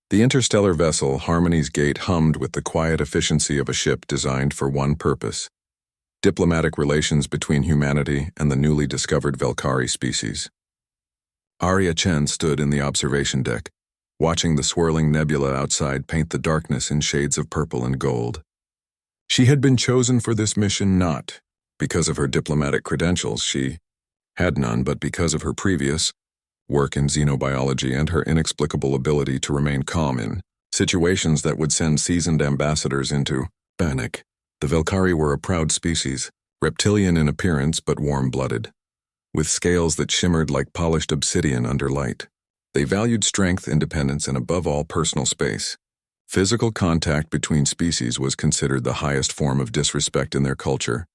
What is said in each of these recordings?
The interstellar vessel Harmony's Gate hummed with the quiet efficiency of a ship designed for one purpose: diplomatic relations between humanity and the newly discovered Velcari species. Arya Chen stood in the observation deck, watching the swirling nebula outside paint the darkness in shades of purple and gold. She had been chosen for this mission not because of her diplomatic credentials, she had none, but because of her previous work in xenobiology and her inexplicable ability to remain calm in situations that would send seasoned ambassadors into panic. The Velcari were a proud species, reptilian in appearance but warm-blooded, with scales that shimmered like polished obsidian under light. They valued strength, independence, and above all, personal space. Physical contact between species was considered the highest form of disrespect in their culture,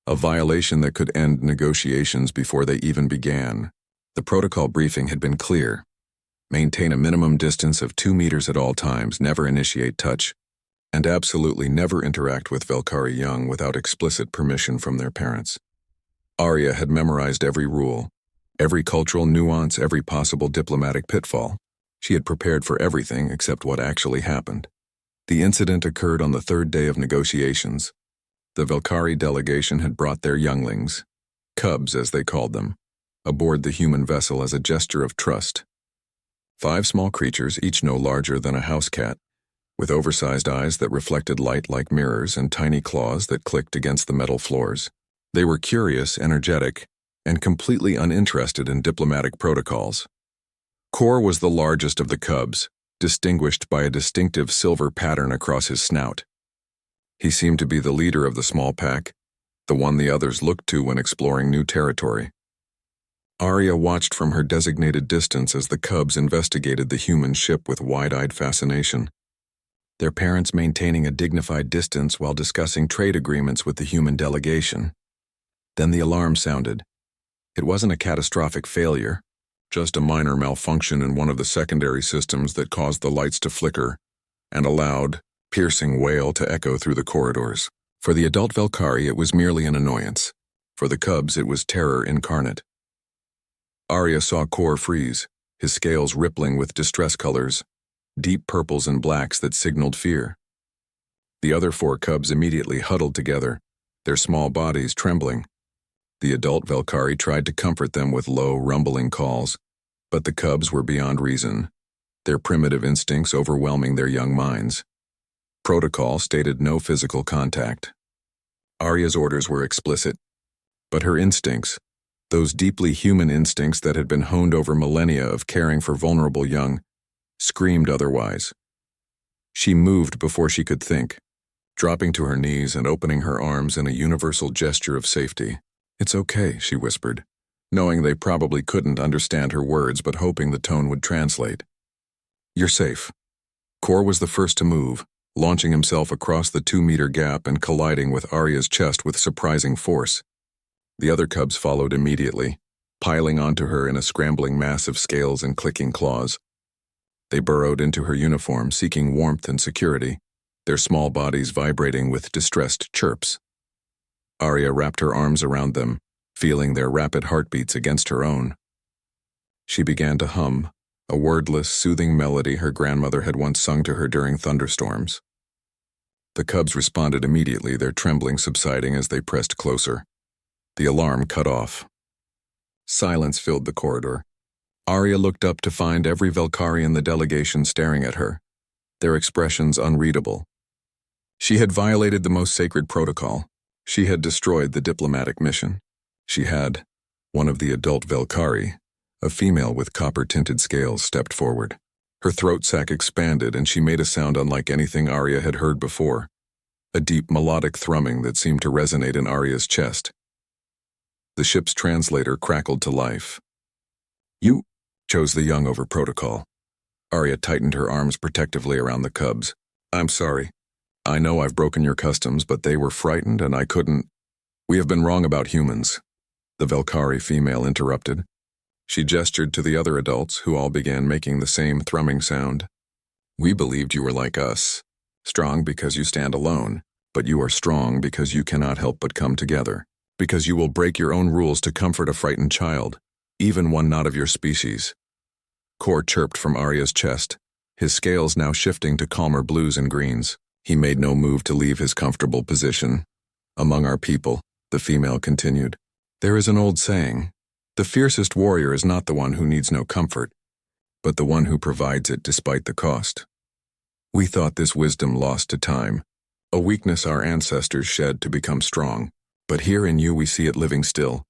a violation that could end negotiations before they even began. The protocol briefing had been clear. Maintain a minimum distance of 2 meters at all times, never initiate touch, and absolutely never interact with Velcari young without explicit permission from their parents. Arya had memorized every rule, every cultural nuance, every possible diplomatic pitfall. She had prepared for everything except what actually happened. The incident occurred on the third day of negotiations. The Velcari delegation had brought their younglings, cubs as they called them, aboard the human vessel as a gesture of trust. 5 small creatures, each no larger than a house cat, with oversized eyes that reflected light like mirrors and tiny claws that clicked against the metal floors. They were curious, energetic, and completely uninterested in diplomatic protocols. Kor was the largest of the cubs, distinguished by a distinctive silver pattern across his snout. He seemed to be the leader of the small pack, the one the others looked to when exploring new territory. Arya watched from her designated distance as the cubs investigated the human ship with wide-eyed fascination, their parents maintaining a dignified distance while discussing trade agreements with the human delegation. Then the alarm sounded. It wasn't a catastrophic failure, just a minor malfunction in one of the secondary systems that caused the lights to flicker and a loud, piercing wail to echo through the corridors. For the adult Velcari, it was merely an annoyance. For the cubs, it was terror incarnate. Arya saw Kor freeze, his scales rippling with distress colors, deep purples and blacks that signaled fear. The other 4 cubs immediately huddled together, their small bodies trembling. The adult Velcari tried to comfort them with low, rumbling calls, but the cubs were beyond reason, their primitive instincts overwhelming their young minds. Protocol stated no physical contact. Arya's orders were explicit, but her instincts, those deeply human instincts that had been honed over millennia of caring for vulnerable young, screamed otherwise. She moved before she could think, dropping to her knees and opening her arms in a universal gesture of safety. "It's okay," she whispered, knowing they probably couldn't understand her words but hoping the tone would translate. "You're safe." Kor was the first to move, launching himself across the 2-meter gap and colliding with Arya's chest with surprising force. The other cubs followed immediately, piling onto her in a scrambling mass of scales and clicking claws. They burrowed into her uniform, seeking warmth and security, their small bodies vibrating with distressed chirps. Arya wrapped her arms around them, feeling their rapid heartbeats against her own. She began to hum, a wordless, soothing melody her grandmother had once sung to her during thunderstorms. The cubs responded immediately, their trembling subsiding as they pressed closer. The alarm cut off. Silence filled the corridor. Arya looked up to find every Velcari in the delegation staring at her, their expressions unreadable. She had violated the most sacred protocol. She had destroyed the diplomatic mission. She had, one of the adult Velcari, a female with copper-tinted scales, stepped forward. Her throat sac expanded and she made a sound unlike anything Arya had heard before, a deep melodic thrumming that seemed to resonate in Arya's chest. The ship's translator crackled to life. "You," chose the young over protocol. Arya tightened her arms protectively around the cubs. "I'm sorry. I know I've broken your customs, but they were frightened and I couldn't." "We have been wrong about humans," the Velcari female interrupted. She gestured to the other adults, who all began making the same thrumming sound. "We believed you were like us, strong because you stand alone, but you are strong because you cannot help but come together, because you will break your own rules to comfort a frightened child, even one not of your species." Kor chirped from Arya's chest, his scales now shifting to calmer blues and greens. He made no move to leave his comfortable position. Among our people, the female continued, there is an old saying, the fiercest warrior is not the one who needs no comfort, but the one who provides it despite the cost. We thought this wisdom lost to time, a weakness our ancestors shed to become strong, but here in you we see it living still.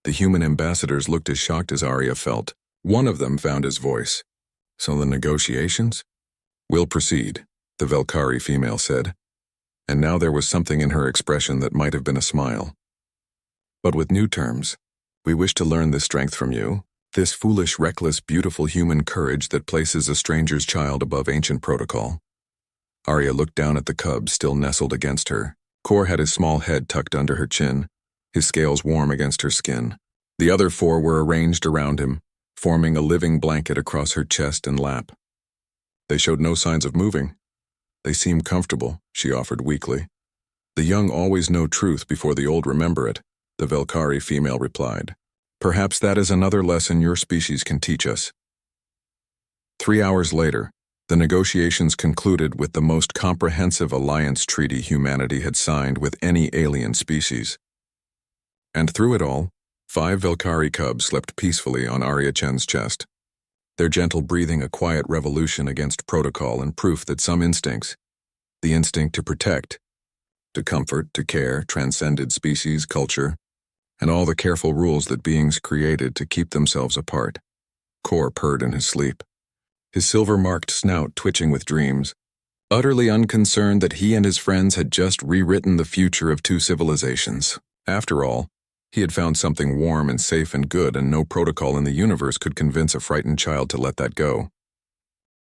The human ambassadors looked as shocked as Arya felt. One of them found his voice. So the negotiations? We'll proceed, the Velcari female said, and now there was something in her expression that might have been a smile. But with new terms, we wish to learn this strength from you, this foolish, reckless, beautiful human courage that places a stranger's child above ancient protocol. Arya looked down at the cub still nestled against her. Kor had his small head tucked under her chin, his scales warm against her skin. The other four were arranged around him, forming a living blanket across her chest and lap. They showed no signs of moving. They seemed comfortable, she offered weakly. The young always know truth before the old remember it, the Velcari female replied. Perhaps that is another lesson your species can teach us. 3 hours later, the negotiations concluded with the most comprehensive alliance treaty humanity had signed with any alien species. And through it all, 5 Velcari cubs slept peacefully on Arya Chen's chest, their gentle breathing a quiet revolution against protocol and proof that some instincts, the instinct to protect, to comfort, to care, transcended species, culture, and all the careful rules that beings created to keep themselves apart. Kor purred in his sleep, his silver-marked snout twitching with dreams, utterly unconcerned that he and his friends had just rewritten the future of 2 civilizations. After all, he had found something warm and safe and good, and no protocol in the universe could convince a frightened child to let that go.